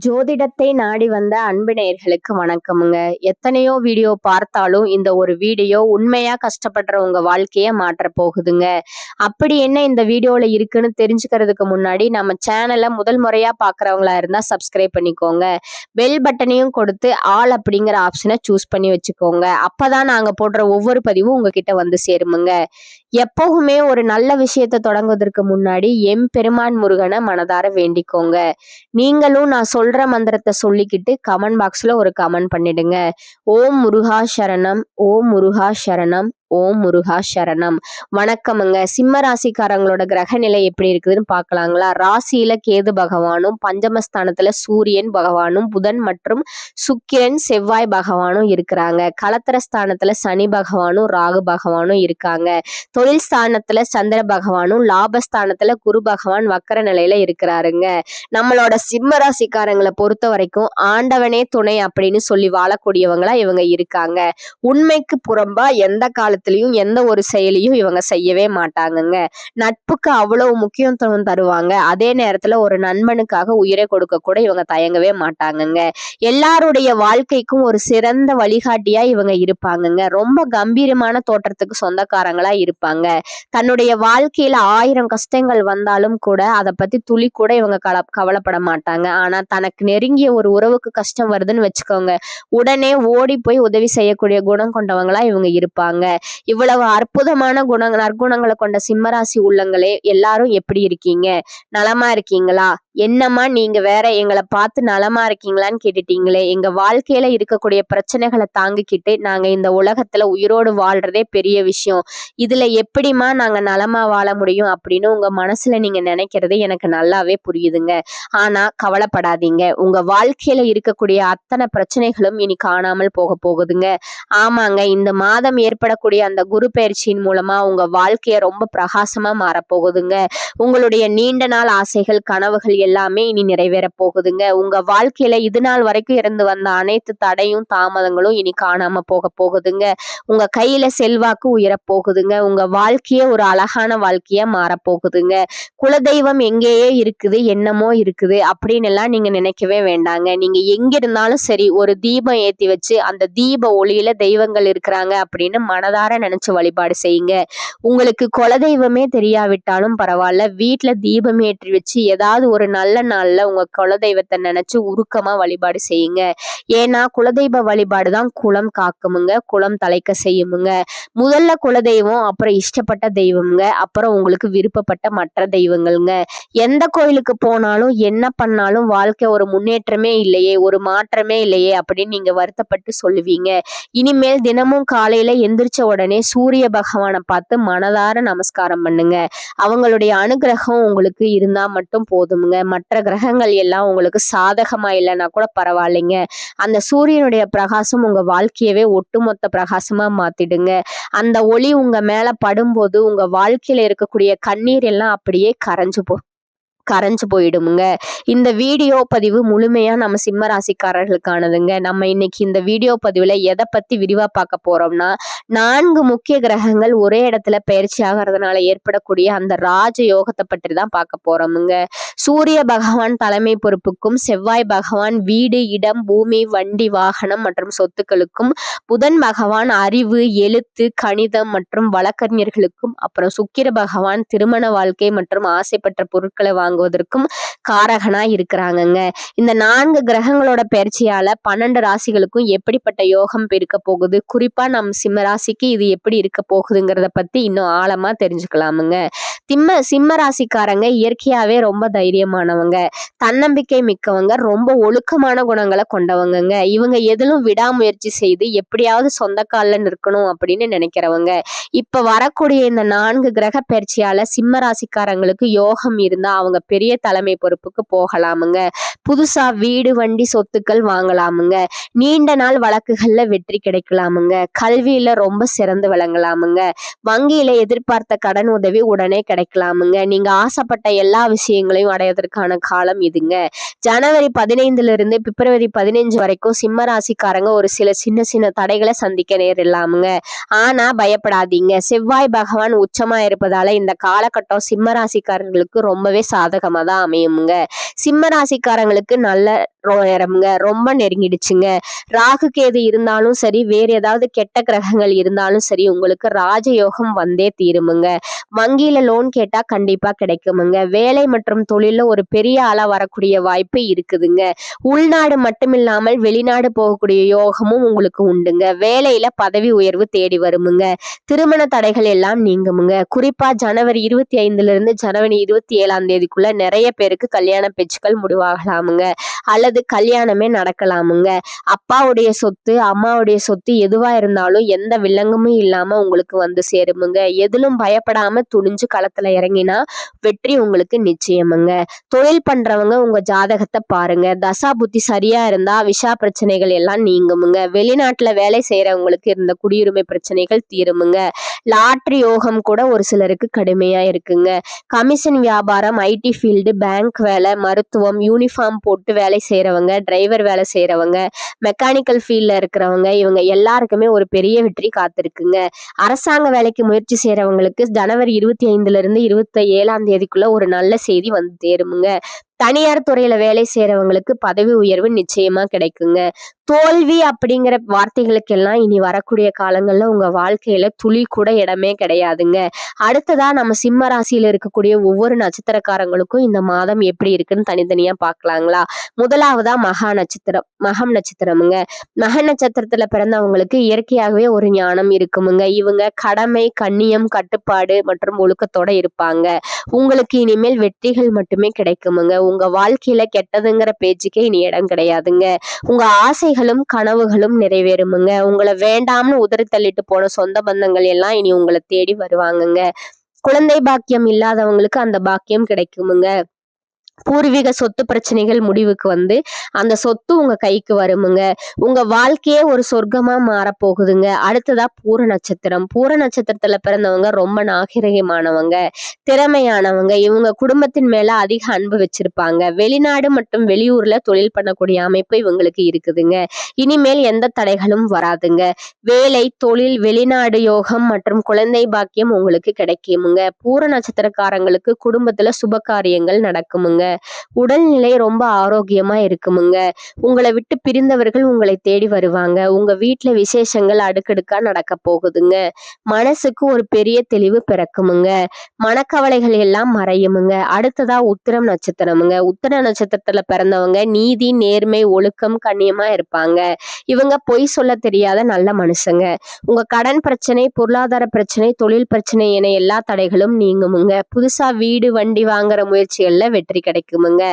ஜோதிடத்தை நாடி வந்த அன்பு நேயர்களுக்கு வணக்கமுங்க. எத்தனையோ வீடியோ பார்த்தாலும் இந்த ஒரு வீடியோ உண்மையா கஷ்டப்படுற உங்க வாழ்க்கைய மாற்ற போகுதுங்க. அப்படி என்ன இந்த வீடியோல இருக்குன்னு தெரிஞ்சுக்கிறதுக்கு முன்னாடி நம்ம சேனலை முதல் முறையா பாக்குறவங்களா இருந்தா சப்ஸ்கிரைப் பண்ணிக்கோங்க. பெல் பட்டனையும் கொடுத்து ஆல் அப்படிங்கிற ஆப்ஷனை சூஸ் பண்ணி வச்சுக்கோங்க. அப்பதான் நாங்க போடுற ஒவ்வொரு பதிவும் உங்ககிட்ட வந்து சேருமுங்க. எப்பவுமே ஒரு நல்ல விஷயத்தை தொடங்குவதற்கு முன்னாடி எம்பெருமான் முருகனை மனதார வேண்டிக்கோங்க. நீங்களும் நான் சொல்ற மந்திரத்தை சொல்லிக்கிட்டு கமெண்ட் பாக்ஸ்ல ஒரு கமெண்ட் பண்ணிடுங்க. ஓம் முருகா சரணம், ஓம் முருகா சரணம், ஓம் முருகா சரணம். வணக்கமுங்க. சிம்ம ராசிக்காரங்களோட கிரக நிலை எப்படி இருக்குதுன்னு பார்க்கலாங்களா? ராசியில கேது பகவானும், பஞ்சமஸ்தானத்துல சூரியன் பகவானும், புதன் மற்றும் சுக்கிரன் செவ்வாய் பகவானும் இருக்கிறாங்க. களத்திர ஸ்தானத்துல சனி பகவானும் ராகு பகவானும் இருக்காங்க. தொழில் ஸ்தானத்துல சந்திர பகவானும், லாபஸ்தானத்துல குரு பகவான் வக்கர நிலையில இருக்கிறாருங்க. நம்மளோட சிம்ம ராசிக்காரங்களை பொறுத்த வரைக்கும் ஆண்டவனே துணை அப்படின்னு சொல்லி வாழக்கூடியவங்களா இவங்க இருக்காங்க. உண்மைக்கு புறம்பா எந்த காலத்திலயும் எந்த ஒரு செயலையும் இவங்க செய்யவே மாட்டாங்கங்க. நட்புக்கு அவ்வளவு முக்கியத்துவம் தருவாங்க. அதே நேரத்துல ஒரு நண்பனுக்காக உயிரை கொடுக்க கூட இவங்க தயங்கவே மாட்டாங்கங்க. எல்லாருடைய வாழ்க்கைக்கும் ஒரு சிறந்த வழிகாட்டியா இவங்க இருப்பாங்கங்க. ரொம்ப கம்பீரமான தோற்றத்துக்கு சொந்தக்காரங்களா இருப்பாங்க. தன்னுடைய வாழ்க்கையில 1000 கஷ்டங்கள் வந்தாலும் கூட அதை பத்தி துளி கூட இவங்க கவலைப்பட மாட்டாங்க. ஆனா தனக்கு நெருங்கிய ஒரு உறவுக்கு கஷ்டம் வருதுன்னு வச்சுக்கோங்க, உடனே ஓடி போய் உதவி செய்யக்கூடிய குணம் கொண்டவங்களா இவங்க இருப்பாங்க. இவ்வளவு அற்புதமான நற்குணங்களை கொண்ட சிம்மராசி உள்ளங்களே, எல்லாரும் எப்படி இருக்கீங்க? நலமா இருக்கீங்களா? என்னம்மா நீங்க வேற எங்களை பார்த்து நலமா இருக்கீங்களான்னு கேட்டுட்டீங்களே. எங்க வாழ்க்கையில இருக்கக்கூடிய பிரச்சனைகளை தாங்கிக்கிட்டு நாங்க இந்த உலகத்துல உயிரோடு வாழ்றதே பெரிய விஷயம். இதுல எப்படிமா நாங்க நலமா வாழ முடியும் அப்படின்னு உங்க மனசுல நீங்க நினைக்கிறது எனக்கு நல்லாவே புரியுதுங்க. ஆனா கவலைப்படாதீங்க. உங்க வாழ்க்கையில இருக்கக்கூடிய அத்தனை பிரச்சனைகளும் இனி காணாமல் போக போகுதுங்க. ஆமாங்க, இந்த மாதம் ஏற்படக்கூடிய அந்த குரு பயிற்சியின் மூலமா உங்க வாழ்க்கைய ரொம்ப பிரகாசமா மாறப்போகுதுங்க. உங்களுடைய நீண்ட நாள் ஆசைகள், கனவுகள் எல்லாமே இனி நிறைவேற போகுதுங்க. உங்க வாழ்க்கையில இது நாள் வரைக்கும் இருந்து வந்த அனைத்து தடையும் தாமதங்களும் இனி காணாம போக போகுதுங்க. உங்க கையில செல்வாக்கு உயர போகுதுங்க. உங்க வாழ்க்கைய ஒரு அழகான வாழ்க்கையா மாறப்போகுதுங்க. குலதெய்வம் எங்கேயே இருக்குது, என்னமோ இருக்குது அப்படின்னு எல்லாம் நீங்க நினைக்கவே வேண்டாங்க. நீங்க எங்க இருந்தாலும் சரி, ஒரு தீபம் ஏத்தி வச்சு அந்த தீப ஒளியில தெய்வங்கள் இருக்கிறாங்க அப்படின்னு மனதார நினைச்சு வழிபாடு செய்யுங்க. உங்களுக்கு குலதெய்வமே தெரியாவிட்டாலும் பரவாயில்ல, வீட்டுல தீபம் ஏற்றி வச்சு ஏதாவது ஒரு நல்ல நாள்ல உங்க குலதெய்வத்தை நினைச்சு உருக்கமா வழிபாடு செய்யுங்க. ஏன்னா குலதெய்வ வழிபாடு தான் குலம் காக்குமுங்க, குலம் தலைக்க செய்யுமுங்க. முதல்ல குலதெய்வம், அப்புறம் இஷ்டப்பட்ட தெய்வம்ங்க, அப்புறம் உங்களுக்கு விருப்பப்பட்ட மற்ற தெய்வங்கள்ங்க. எந்த கோயிலுக்கு போனாலும் என்ன பண்ணாலும் வாழ்க்கை ஒரு முன்னேற்றமே இல்லையே, ஒரு மாற்றமே இல்லையே அப்படின்னு நீங்க வருத்தப்பட்டு சொல்லுவீங்க. இனிமேல் தினமும் காலையில எந்திரிச்ச உடனே சூரிய பகவானை பார்த்து மனதார நமஸ்காரம் பண்ணுங்க. அவங்களுடைய அனுகிரகம் உங்களுக்கு இருந்தா மட்டும் போதுமுங்க. மற்ற கிரகங்கள் எல்லாம் உங்களுக்கு சாதகமா இல்லைன்னா கூட பரவாயில்லைங்க. அந்த சூரியனுடைய பிரகாசம் உங்க வாழ்க்கையவே ஒட்டுமொத்த பிரகாசமா மாத்திடுங்க. அந்த ஒளி உங்க மேல படும்போது உங்க வாழ்க்கையில இருக்கக்கூடிய கண்ணீர் எல்லாம் அப்படியே கரைஞ்சு போயிடுமுங்க. இந்த வீடியோ பதிவு முழுமையா நம்ம சிம்ம ராசிக்காரர்களுக்கானதுங்க. நம்ம இன்னைக்கு இந்த வீடியோ பதிவுல எதை பத்தி விரிவா பார்க்க போறோம்னா, 4 முக்கிய கிரகங்கள் ஒரே இடத்துல பயிற்சி ஆகிறதுனால ஏற்படக்கூடிய அந்த ராஜ யோகத்தை பற்றி தான் பார்க்க போறோமுங்க. சூரிய பகவான் தலைமை பொறுப்புக்கும், செவ்வாய் பகவான் வீடு, இடம், பூமி, வண்டி, வாகனம் மற்றும் சொத்துக்களுக்கும், புதன் பகவான் அறிவு, எழுத்து, கணிதம் மற்றும் வழக்கறிஞர்களுக்கும், அப்புறம் சுக்கிர பகவான் திருமண வாழ்க்கை மற்றும் ஆசைப்பட்ட பொருட்களை வாங்குவதற்கும் காரகனா இருக்கிறாங்கங்க. இந்த 4 கிரகங்களோட பயிற்சியால 12 ராசிகளுக்கும் எப்படிப்பட்ட யோகம் இருக்க போகுது, குறிப்பா நம் சிம்ம ராசிக்கு இது எப்படி இருக்க போகுதுங்கிறத பத்தி இன்னும் ஆழமா தெரிஞ்சுக்கலாமுங்க. சிம்ம ராசிக்காரங்க இயற்கையாவே ரொம்ப தைரியமானவங்க, தன்னம்பிக்கை மிக்கவங்க, ரொம்ப ஒழுக்கமான குணங்களை கொண்டவங்கங்க. இவங்க எதிலும் விடாமுயற்சி செய்து எப்படியாவது சொந்த கால்ல நிற்கணும் அப்படின்னு நினைக்கிறவங்க. இப்ப வரக்கூடிய இந்த 4 கிரக பயிற்சியால சிம்ம ராசிக்காரங்களுக்கு யோகம் இருந்தா அவங்க பெரிய தலைமை பொறுப்புக்கு போகலாமுங்க. புதுசா வீடு, வண்டி, சொத்துக்கள் வாங்கலாமுங்க. நீண்ட நாள் வழக்குகள்ல வெற்றி கிடைக்கலாமுங்க. கல்வியில ரொம்ப சிறந்து விளங்கலாமுங்க. வங்கியில எதிர்பார்த்த கடன் உதவி உடனே கிடைக்கலாமுங்க. நீங்க ஆசைப்பட்ட எல்லா விஷயங்களையும் அடைவதற்கான காலம் இதுங்க. ஜனவரி 15 இருந்து பிப்ரவரி 15 வரைக்கும் சிம்ம ராசிக்காரங்க ஒரு சில சின்ன சின்ன தடைகளை சந்திக்க நேரிடலாமுங்க. ஆனா பயப்படாதீங்க. செவ்வாய் பகவான் உச்சமா இருப்பதால இந்த காலகட்டம் சிம்ம ராசிக்காரர்களுக்கு ரொம்பவே சாதகமா தான் அமையுங்க. சிம்ம ராசிக்காரங்களுக்கு நேரம்ங்க. ரொம்ப நெருங்கிடுச்சுங்க. ராகு கேது இருந்தாலும் சரி, வேற ஏதாவது கெட்ட கிரகங்கள் இருந்தாலும் சரி, உங்களுக்கு ராஜயோகம் வந்தே தீருமுங்க. வங்கியில லோன் கேட்டா கண்டிப்பா கிடைக்குமுங்க. வேலை மற்றும் தொழில்ல ஒரு பெரிய ஆளா வரக்கூடிய வாய்ப்பு இருக்குதுங்க. உள்நாடு மட்டுமில்லாமல் வெளிநாடு போகக்கூடிய யோகமும் உங்களுக்கு உண்டுங்க. வேலையில பதவி உயர்வு தேடி வருமுங்க. திருமண தடைகள் எல்லாம் நீங்குமுங்க. குறிப்பா ஜனவரி 25ல இருந்து ஜனவரி 27ஆம் தேதிக்குள்ள நிறைய பேருக்கு கல்யாண பேச்சுக்கள் முடிவாகலாமுங்க. அல்லது கல்யாணமே நடக்கலாமுங்க. அப்பாவுடைய சொத்து, அம்மாவுடைய சொத்து எதுவா இருந்தாலும் எந்த வில்லங்கமும் இல்லாம உங்களுக்கு வந்து சேருமுங்க. எதிலும் பயப்படாம துணிஞ்சு களத்துல இறங்கினா வெற்றி உங்களுக்கு நிச்சயமுங்க. தொழில் பண்றவங்க உங்க ஜாதகத்தை பாருங்க. தசா புத்தி சரியா இருந்தா விஷா பிரச்சனைகள் எல்லாம் நீங்குமுங்க. வெளிநாட்டுல வேலை செய்யறவங்களுக்கு இருந்த குடியுரிமை பிரச்சனைகள் தீருமுங்க. லாட்ரி யோகம் கூட ஒரு சிலருக்கு கடுமையா இருக்குங்க. கமிஷன் வியாபாரம், ஐடி ஃபீல்டு, பேங்க் வேலை, மருத்துவம், யூனிஃபார்ம் போட்டு வேலை செய்யறவங்க, டிரைவர் வேலை செய்யறவங்க, மெக்கானிக்கல் ஃபீல்ட்ல இருக்கிறவங்க, இவங்க எல்லாருக்குமே ஒரு பெரிய வெற்றி காத்திருக்குங்க. அரசாங்க வேலைக்கு முயற்சி செய்யறவங்களுக்கு ஜனவரி 25ல இருந்து 27ஆம் தேதிக்குள்ள ஒரு நல்ல செய்தி வந்து சேருமுங்க. தனியார் துறையில வேலை செய்யறவங்களுக்கு பதவி உயர்வு நிச்சயமா கிடைக்குங்க. தோல்வி அப்படிங்கிற வார்த்தைகளுக்கெல்லாம் இனி வரக்கூடிய காலங்கள்ல உங்க வாழ்க்கையில துளி கூட இடமே கிடையாதுங்க. அடுத்ததா நம்ம சிம்ம ராசியில இருக்கக்கூடிய ஒவ்வொரு நட்சத்திரக்காரங்களுக்கும் இந்த மாதம் எப்படி இருக்குன்னு தனித்தனியா பார்க்கலாங்களா? முதலாவதா மகம் நட்சத்திரமுங்க. மக நட்சத்திரத்துல பிறந்தவங்களுக்கு இயற்கையாகவே ஒரு ஞானம் இருக்குமுங்க. இவங்க கடமை, கண்ணியம், கட்டுப்பாடு மற்றும் ஒழுக்கத்தோட இருப்பாங்க. உங்களுக்கு இனிமேல் வெற்றிகள் மட்டுமே கிடைக்குமுங்க. உங்க வாழ்க்கையில கெட்டதுங்கிற பேச்சுக்கே இனி இடம் கிடையாதுங்க. உங்க ஆசைகளும் கனவுகளும் நிறைவேறுமுங்க. உங்களை வேண்டாம்னு உதறி தள்ளிட்டு போன சொந்த பந்தங்கள் எல்லாம் இனி உங்களை தேடி வருவாங்கங்க. குழந்தை பாக்கியம் இல்லாதவங்களுக்கு அந்த பாக்கியம் கிடைக்குமுங்க. பூர்வீக சொத்து பிரச்சனைகள் முடிவுக்கு வந்து அந்த சொத்து உங்க கைக்கு வருமுங்க. உங்க வாழ்க்கையே ஒரு சொர்க்கமா மாறப்போகுதுங்க. அடுத்ததா பூர நட்சத்திரத்துல பிறந்தவங்க ரொம்ப நாகரிகமானவங்க, திறமையானவங்க. இவங்க குடும்பத்தின் மேல அதிக அன்பு வச்சிருப்பாங்க. வெளிநாடு மற்றும் வெளியூர்ல தொழில் பண்ணக்கூடிய அமைப்பு இவங்களுக்கு இருக்குதுங்க. இனிமேல் எந்த தடைகளும் வராதுங்க. வேலை, தொழில், வெளிநாடு யோகம் மற்றும் குழந்தை பாக்கியம் உங்களுக்கு கிடைக்குமுங்க. பூர நட்சத்திரக்காரங்களுக்கு குடும்பத்துல சுப காரியங்கள் நடக்குமுங்க. உடல்நிலை ரொம்ப ஆரோக்கியமா இருக்குமுங்க. உங்களை விட்டு பிரிந்தவர்கள் உங்களை தேடி வருவாங்க. உங்க வீட்டுல விசேஷங்கள் அடுக்கடுக்கா நடக்க போகுதுங்க. மனசுக்கு ஒரு பெரிய தெளிவு பிறக்குமுங்க. மனக்கவலைகள் எல்லாம் மறையுமுங்க. அடுத்ததா உத்திரம் நட்சத்திரமுங்க. உத்திர நட்சத்திரத்துல பிறந்தவங்க நீதி, நேர்மை, ஒழுக்கம், கண்ணியமா இருப்பாங்க. இவங்க பொய் சொல்ல தெரியாத நல்ல மனுஷங்க. உங்க கடன் பிரச்சனை, பொருளாதார பிரச்சனை, தொழில் பிரச்சனை என எல்லா தடைகளும் நீங்குமுங்க. புதுசா வீடு, வண்டி வாங்குற முயற்சிகள்ல வெற்றி கிடைக்குமுங்க.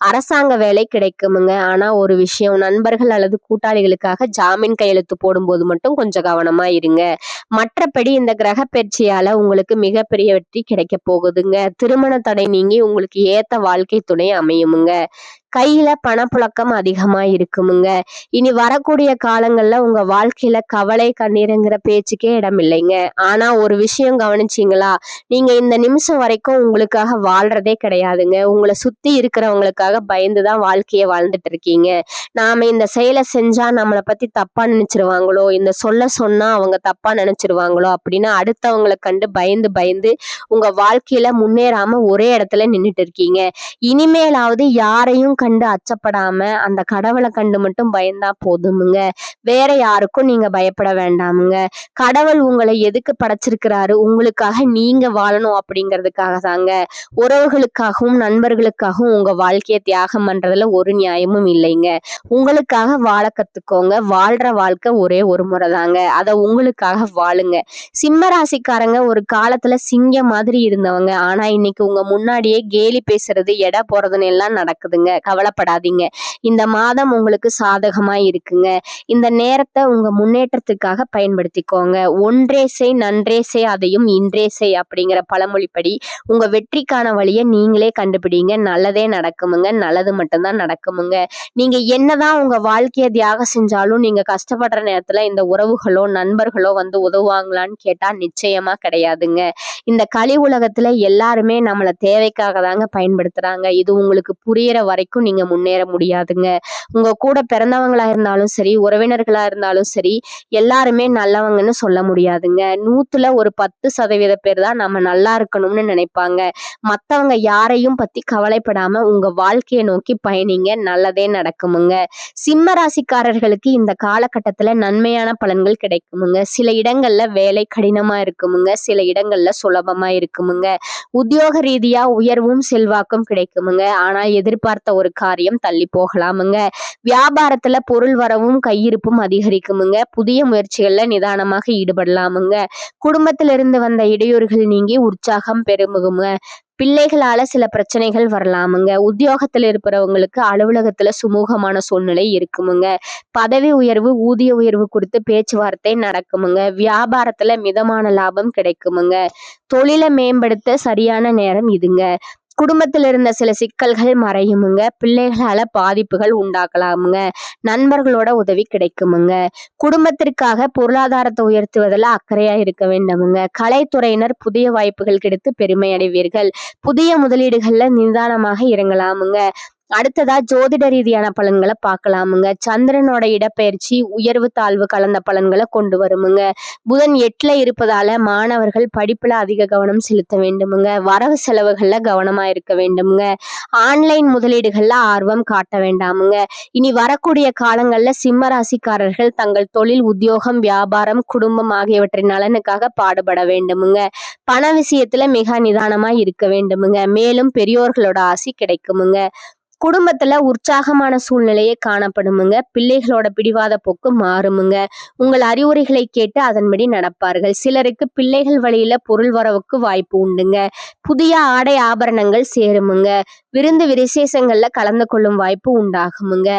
அரசாங்க வேலை கிடைக்குமுங்க. ஆனா ஒரு விஷயம், நண்பர்கள் அல்லது கூட்டாளிகளுக்காக ஜாமீன் கையெழுத்து போடும்போது மட்டும் கொஞ்சம் கவனமா இருங்க. மற்றபடி இந்த கிரக பயிற்சியால உங்களுக்கு மிகப்பெரிய வெற்றி கிடைக்க போகுதுங்க. திருமண தடை நீங்கி உங்களுக்கு ஏத்த வாழ்க்கை துணை அமையுமுங்க. கையில பணப்புழக்கம் அதிகமா இருக்குமுங்க. இனி வரக்கூடிய காலங்கள்ல உங்க வாழ்க்கையில கவலை, கண்ணீருங்கிற பேச்சுக்கே இடம் இல்லைங்க. ஆனா ஒரு விஷயம் கவனிச்சீங்களா? நீங்க இந்த நிமிஷம் வரைக்கும் உங்களுக்காக வாழ்றதே கிடையாதுங்க. உங்களை சுத்தி இருக்கிறவங்களுக்காக பயந்துதான் வாழ்க்கைய வாழ்ந்துட்டு இருக்கீங்க. நாம இந்த செயலை செஞ்சா நம்மளை பத்தி தப்பா நினைச்சிருவாங்களோ, இந்த சொன்னா அவங்க தப்பா நினைச்சிருவாங்களோ அப்படின்னு அடுத்தவங்களை கண்டு பயந்து பயந்து உங்க வாழ்க்கையில முன்னேறாம ஒரே இடத்துல நின்னுட்டு இருக்கீங்க. இனிமேலாவது யாரையும் கண்டு அச்சப்படாம அந்த கடவுளை கண்டு மட்டும் பயந்தா போதுமுங்க. வேற யாருக்கும் நீங்க பயப்பட வேண்டாமுங்க. கடவுள் உங்களை எதுக்கு படைச்சிருக்கிறாரு? உங்களுக்காக நீங்க வாழணும் அப்படிங்கிறதுக்காக தாங்க. உறவுகளுக்காகவும் நண்பர்களுக்காகவும் உங்க வாழ்க்கையை தியாகம் பண்றதுல ஒரு நியாயமும் இல்லைங்க. உங்களுக்காக வாழ கத்துக்கோங்க. வாழ்ற வாழ்க்கை ஒரே ஒரு முறை தாங்க. அதை உங்களுக்காக வாழுங்க. சிம்ம ராசிக்காரங்க ஒரு காலத்துல சிங்கம் மாதிரி இருந்தவங்க. ஆனா இன்னைக்கு உங்க முன்னாடியே கேலி பேசுறது, எடை போறதுன்னு எல்லாம் நடக்குதுங்க. கவலைப்படாதீங்க. இந்த மாதம் உங்களுக்கு சாதகமா இருக்குங்க. இந்த நேரத்தை உங்க முன்னேற்றத்துக்காக பயன்படுத்திக்கோங்க. ஒன்றே செய், நன்றே செய், அதையும் இன்றே செய் அப்படிங்கிற பழமொழிப்படி உங்க வெற்றிக்கான வழியை நீங்களே கண்டுபிடிங்க. நல்லதே நடக்குமுங்க. நல்லது மட்டும்தான் நடக்குமுங்க. நீங்க என்னதான் உங்க வாழ்க்கையை தியாகம் செஞ்சாலும் நீங்க கஷ்டப்படுற நேரத்துல இந்த உறவுகளோ நண்பர்களோ வந்து உதவுவாங்களான்னு கேட்டா நிச்சயமா கிடையாதுங்க. இந்த கலி உலகத்துல எல்லாருமே நம்மளை தேவைக்காக தாங்க பயன்படுத்துறாங்க. இது உங்களுக்கு புரியிற வரைக்கும் வரைக்கும் நீங்க முன்னேற முடியாதுங்க. உங்க கூட பிறந்தவங்களா இருந்தாலும் சரி, உறவினர்களா இருந்தாலும் சரி, எல்லாருமே நல்லவங்கன்னு சொல்ல முடியாதுங்க. 100ல ஒரு 10% பேர் தான் நம்ம நல்லா இருக்கணும்னு நினைப்பாங்க. மத்தவங்க யாரையும் பத்தி கவலைப்படாம உங்க வாழ்க்கைய நோக்கி பயணிங்க. நல்லதே நடக்குமுங்க. சிம்ம ராசிக்காரர்களுக்கு இந்த காலகட்டத்துல நன்மையான பலன்கள் கிடைக்குமுங்க. சில இடங்கள்ல வேலை கடினமா இருக்குமுங்க. சில இடங்கள்ல சுலபமா இருக்குமுங்க. உத்தியோக ரீதியா உயர்வும் செல்வாக்கும் கிடைக்குமுங்க. ஆனா எதிர்பார்த்த ஒரு காரியம் தள்ளி போகலாமுங்க. வியாபாரத்துல பொருள் வரவும் கையிருப்பும் அதிகரிக்குமுங்க. புதிய முயற்சிகள்ல நிதானமாக ஈடுபடலாமுங்க. குடும்பத்திலிருந்து வந்த இடையூறுகள் நீங்கி உற்சாகம் பெருகுமுங்க. பிள்ளைகளால சில பிரச்சனைகள் வரலாமுங்க. உத்தியோகத்துல இருக்கிறவங்களுக்கு அலுவலகத்துல சுமூகமான சூழ்நிலை இருக்குமுங்க. பதவி உயர்வு, ஊதிய உயர்வு குறித்து பேச்சுவார்த்தை நடக்குமுங்க. வியாபாரத்துல மிதமான லாபம் கிடைக்குமுங்க. தொழிலை மேம்படுத்த சரியான நேரம் இதுங்க. குடும்பத்துல இருந்த சில சிக்கல்கள் மறையுமுங்க. பிள்ளைகளால பாதிப்புகள் உண்டாக்கலாமுங்க. நண்பர்களோட உதவி கிடைக்குமுங்க. குடும்பத்திற்காக பொருளாதாரத்தை உயர்த்துவதில் அக்கறையா இருக்க வேண்டுமுங்க. கலைத்துறையினர் புதிய வாய்ப்புகள் கிடைத்து பெருமை அடைவீர்கள். புதிய முதலீடுகள்ல நிதானமாக இறங்கலாமுங்க. அடுத்ததா ஜோதிட ரீதியான பலன்களை பார்க்கலாமுங்க. சந்திரனோட இடப்பெயர்ச்சி உயர்வு தாழ்வு கலந்த பலன்களை கொண்டு வருமுங்க. புதன் 8ல இருப்பதால மாணவர்கள் படிப்புல அதிக கவனம் செலுத்த வேண்டுமுங்க. வரவு செலவுகள்ல கவனமா இருக்க வேண்டுமுங்க. ஆன்லைன் முதலீடுகள்ல ஆர்வம் காட்ட வேண்டாமுங்க. இனி வரக்கூடிய காலங்கள்ல சிம்ம ராசிக்காரர்கள் தங்கள் தொழில், உத்தியோகம், வியாபாரம், குடும்பம் ஆகியவற்றின் நலனுக்காக பாடுபட வேண்டுமுங்க. பண விஷயத்துல மிக நிதானமா இருக்க வேண்டுமுங்க. மேலும் பெரியோர்களோட ஆசி கிடைக்குமுங்க. குடும்பத்துல உற்சாகமான சூழ்நிலையே காணப்படுமுங்க. பிள்ளைகளோட பிடிவாத போக்கு மாறுமுங்க. உங்கள் அறிவுரைகளை கேட்டு அதன்படி நடப்பார்கள். சிலருக்கு பிள்ளைகள் வழியில பொருள் வரவுக்கு வாய்ப்பு உண்டுங்க. புதிய ஆடை ஆபரணங்கள் சேருமுங்க. விருந்து விசேஷங்கள்ல கலந்து கொள்ளும் வாய்ப்பு உண்டாகுமுங்க.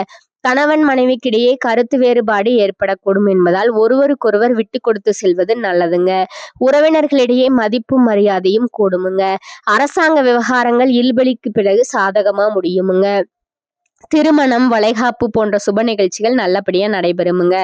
கணவன் மனைவிக்கிடையே கருத்து வேறுபாடு ஏற்படக்கூடும் என்பதால் ஒருவருக்கொருவர் விட்டு கொடுத்து செல்வது நல்லதுங்க. உறவினர்களிடையே மதிப்பும் மரியாதையும் கூடுமுங்க. அரசாங்க விவகாரங்கள் இல்பலிக்கு பிறகு சாதகமா முடியுமுங்க. திருமணம், வளைகாப்பு போன்ற சுப நிகழ்ச்சிகள் நல்லபடியா நடைபெறுமுங்க.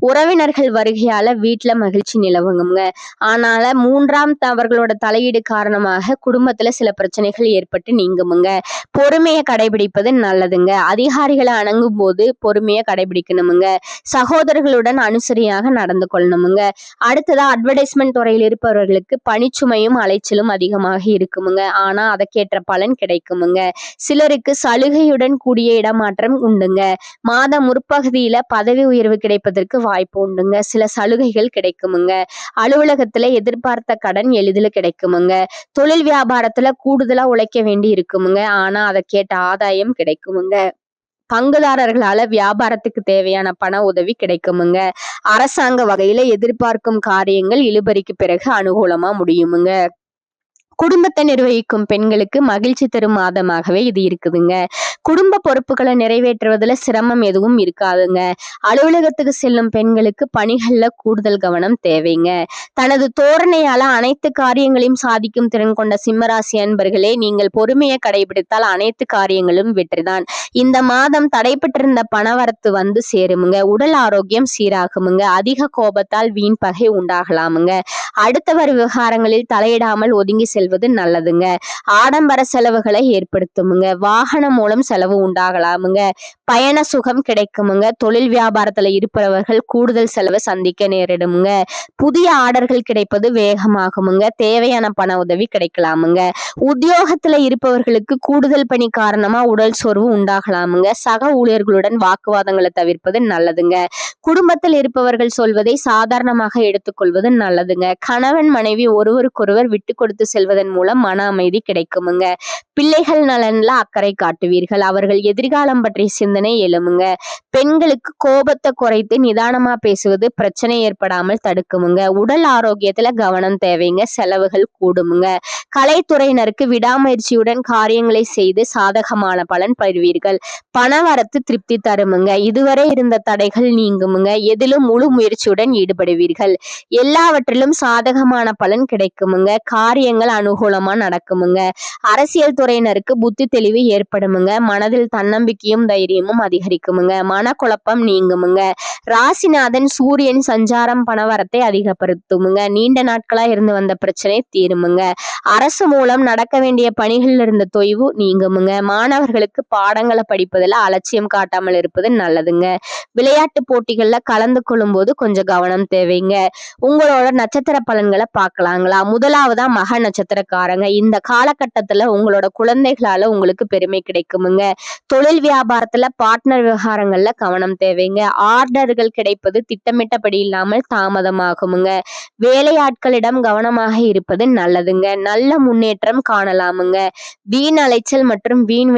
உறவினர்கள் வருகையால வீட்டுல மகிழ்ச்சி நிலவுங்க. ஆனால 3ஆம் அவர்களோட தலையீடு காரணமாக குடும்பத்துல சில பிரச்சனைகள் ஏற்பட்டு நீங்குமுங்க. பொறுமையை கடைபிடிப்பது நல்லதுங்க. அதிகாரிகளை அணுகும் போது பொறுமையை கடைபிடிக்கணுமுங்க. சகோதரர்களுடன் அனுசரியாக நடந்து கொள்ளணுமுங்க. அடுத்ததா அட்வர்டைஸ்மெண்ட் துறையில் இருப்பவர்களுக்கு பணிச்சுமையும் அலைச்சலும் அதிகமாக இருக்குமுங்க. ஆனா அதற்கேற்ற பலன் கிடைக்குமுங்க. சிலருக்கு சலுகையுடன் கூடிய இடமாற்றம் உண்டுங்க. மாத முற்பகுதியில பதவி உயர்வு கிடைப்பதற்கு வாய்ப்பு உண்டுங்க. சில சலுகைகள் கிடைக்குமுங்க. அலுவலகத்துல எதிர்பார்த்த கடன் எளிதில் கிடைக்குமுங்க. தொழில் வியாபாரத்துல கூடுதலா உழைக்க வேண்டி இருக்குமுங்க. ஆனா அதற்கேற்ற ஆதாயம் கிடைக்குமுங்க. பங்குதாரர்களால வியாபாரத்துக்கு தேவையான பண உதவி கிடைக்குமுங்க. அரசாங்க வகையில எதிர்பார்க்கும் காரியங்கள் இழுபறிக்கு பிறகு அனுகூலமா முடியுமுங்க. குடும்பத்தை நிர்வகிக்கும் பெண்களுக்கு மகிழ்ச்சி தரும் மாதமாகவே இது இருக்குதுங்க. குடும்ப பொறுப்புகளை நிறைவேற்றுவதில் சிரமம் எதுவும் இருக்காதுங்க. அலுவலகத்துக்கு செல்லும் பெண்களுக்கு பணிகள்ல கூடுதல் கவனம் தேவைங்க. தனது தோரணையால அனைத்து காரியங்களையும் சாதிக்கும் திறன் கொண்ட சிம்மராசி அன்பர்களே, நீங்கள் பொறுமையை கடைபிடித்தால் அனைத்து காரியங்களும் வெற்றிதான். இந்த மாதம் தடைபட்டிருந்த பணவரத்து வந்து சேருமுங்க. உடல் ஆரோக்கியம் சீராகுமுங்க. அதிக கோபத்தால் வீண் பகை உண்டாகலாமுங்க. அடுத்தவர் விவகாரங்களில் தலையிடாமல் ஒதுங்கி செல்வது நல்லதுங்க. ஆடம்பர செலவுகளை ஏற்படுத்துமுங்க. வாகனம் மூலம் செலவு உண்டாகலாமுங்க. பயண சுகம் கிடைக்குமுங்க. தொழில் வியாபாரத்துல இருப்பவர்கள் கூடுதல் செலவை சந்திக்க நேரிடுமுங்க. புதிய ஆர்டர்கள் கிடைப்பது வேகமாகுமுங்க. தேவையான பண உதவி கிடைக்கலாமுங்க. உத்தியோகத்துல இருப்பவர்களுக்கு கூடுதல் பணி காரணமா உடல் சோர்வு உண்டாகலாமுங்க. சக ஊழியர்களுடன் வாக்குவாதங்களை தவிர்ப்பது நல்லதுங்க. குடும்பத்தில் இருப்பவர்கள் சொல்வதை சாதாரணமாக எடுத்துக்கொள்வது நல்லதுங்க. கணவன் மனைவி ஒருவருக்கொருவர் விட்டு கொடுத்து செல்வதன் மூலம் மன அமைதி கிடைக்குமுங்க. பிள்ளைகள் நலன்ல அக்கறை காட்டுவீர்கள். அவர்கள் எதிர்காலம் பற்றிய சிந்தனை எழுமுங்க. பெண்களுக்கு கோபத்தை குறைத்து நிதானமா பேசுவது பிரச்சனை ஏற்படாமல் தடுக்குமுங்க. உடல் ஆரோக்கியத்துல கவனம் தேவைங்க. செலவுகள் கூடுமுங்க. கலைத்துறையினருக்கு விடாமுயற்சியுடன் காரியங்களை செய்து சாதகமான பலன் பெறுவீர்கள். பணவரத்து திருப்தி தருமுங்க. இதுவரை இருந்த தடைகள் நீங்குமுங்க. எதிலும் முழு முயற்சியுடன் ஈடுபடுவீர்கள். எல்லாவற்றிலும் சாதகமான பலன் கிடைக்குமுங்க. காரியங்கள் அனுகூலமா நடக்குமுங்க. அரசியல் துறையினருக்கு புத்தி தெளிவு ஏற்படுமுங்க. மனதில் தன்னம்பிக்கையும் தைரியமும் அதிகரிக்குமுங்க. மனக்குழப்பம் நீங்குமுங்க. ராசிநாதன் சூரியன் சஞ்சாரம் பணவரத்தை அதிகப்படுத்துமுங்க. நீண்ட நாட்களா இருந்து வந்த பிரச்சனை தீருமுங்க. அரசு மூலம் நடக்க வேண்டிய பணிகளில் இருந்த தொய்வு நீங்குமுங்க. மாணவர்களுக்கு பாடங்களை படிப்பதில் அலட்சியம் காட்டாமல் இருப்பது நல்லதுங்க. விளையாட்டு போட்டிகள்ல கலந்து கொள்ளும் போது கொஞ்சம் கவனம் தேவைங்க. உங்களோட நட்சத்திர பலன்களை பார்க்கலாங்களா? முதலாவதா மக நட்சத்திரக்காரங்க. இந்த காலகட்டத்துல உங்களோட குழந்தைகளால உங்களுக்கு பெருமை கிடைக்குமுங்க. தொழில் வியாபாரத்துல பார்ட்னர் விவகாரங்கள்ல கவனம் தேவைங்க. ஆர்டர்கள் கிடைப்பது திட்டமிட்டபடி இல்லாமல் தாமதமாகுமுங்க. வேலையாட்களிடம் கவனமாக இருப்பது நல்லதுங்க. நல்ல முன்னேற்றம் காணலாமுங்க. வீண் அலைச்சல் மற்றும் வீண்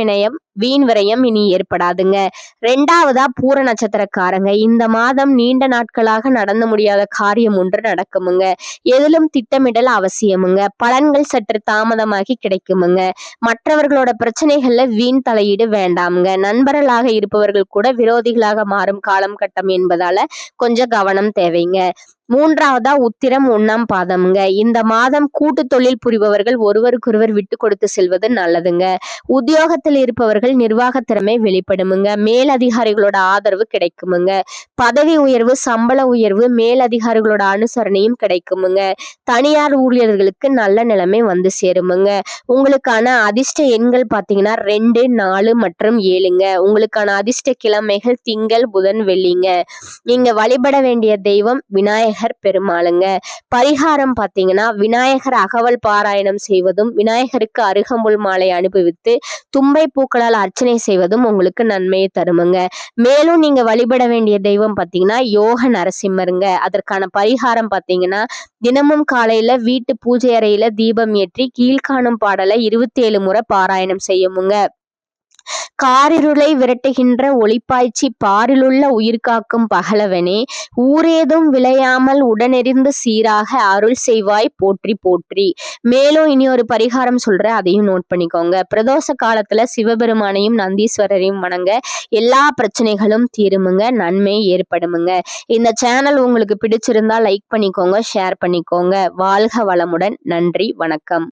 விரயம் இனி ஏற்படாதுங்க. 2வதா பூர நட்சத்திரக்காரங்க. இந்த மாதம் நீண்ட நாட்களாக நடந்து முடியாத காரியம் ஒன்று நடக்குமுங்க. எதிலும் திட்டமிடல் அவசியமுங்க. பலன்கள் சற்று தாமதமாகி கிடைக்குமுங்க. மற்றவர்களோட பிரச்சனைகள்ல வீண் தலையீடு வேண்டாமுங்க. நண்பர்களாக இருப்பவர்கள் கூட விரோதிகளாக மாறும் காலம் கட்டம் என்பதால கொஞ்சம் கவனம் தேவைங்க. 3வதா உத்திரம் 1ஆம் பாதம்ங்க. இந்த மாதம் கூட்டு தொழில் புரிபவர்கள் ஒருவருக்கொருவர் விட்டு கொடுத்து செல்வது நல்லதுங்க. உத்தியோகத்தில் இருப்பவர்கள் நிர்வாக திறமை வெளிப்படுமுங்க. மேலதிகாரிகளோட ஆதரவு கிடைக்குமுங்க. பதவி உயர்வு, சம்பள உயர்வு, மேலதிகாரிகளோட அனுசரணையும் கிடைக்குமுங்க. தனியார் ஊழியர்களுக்கு நல்ல நிலைமை வந்து சேருமுங்க. உங்களுக்கான அதிர்ஷ்ட எண்கள் பாத்தீங்கன்னா 2, 4 மற்றும் 7ங்க. உங்களுக்கான அதிர்ஷ்ட கிழமைகள் திங்கள், புதன், வெள்ளிங்க. நீங்க வழிபட வேண்டிய தெய்வம் விநாயகர் பெருமாளுங்க. பரிகாரம் பாத்தீங்கன்னா விநாயகர் அகவல் பாராயணம் செய்வதும், விநாயகருக்கு அருகம்புல் மாலை அனுபவித்து தும்பை பூக்களால் அர்ச்சனை செய்வதும் உங்களுக்கு நன்மையை தருமுங்க. மேலும் நீங்க வழிபட வேண்டிய தெய்வம் பாத்தீங்கன்னா யோக நரசிம்மருங்க. அதற்கான பரிகாரம் பாத்தீங்கன்னா தினமும் காலையில வீட்டு பூஜை அறையில தீபம் ஏற்றி கீழ்காணும் பாடலை 27 முறை பாராயணம் செய்யமுங்க. காரிருளை விரட்டுகின்ற ஒளிப்பாய்ச்சி பாரிலுள்ள உயிர்காக்கும் பகலவனே, ஊரேதும் விளையாமல் உடனெறிந்து சீராக அருள் செய்வாய் போற்றி போற்றி. மேலும் இனி ஒரு பரிகாரம் சொல்றேன், அதையும் நோட் பண்ணிக்கோங்க. பிரதோஷ காலத்துல சிவபெருமானையும் நந்தீஸ்வரரையும் வணங்க எல்லா பிரச்சனைகளும் தீருமுங்க. நன்மை ஏற்படுமுங்க. இந்த சேனல் உங்களுக்கு பிடிச்சிருந்தா லைக் பண்ணிக்கோங்க, ஷேர் பண்ணிக்கோங்க. வாழ்க வளமுடன். நன்றி, வணக்கம்.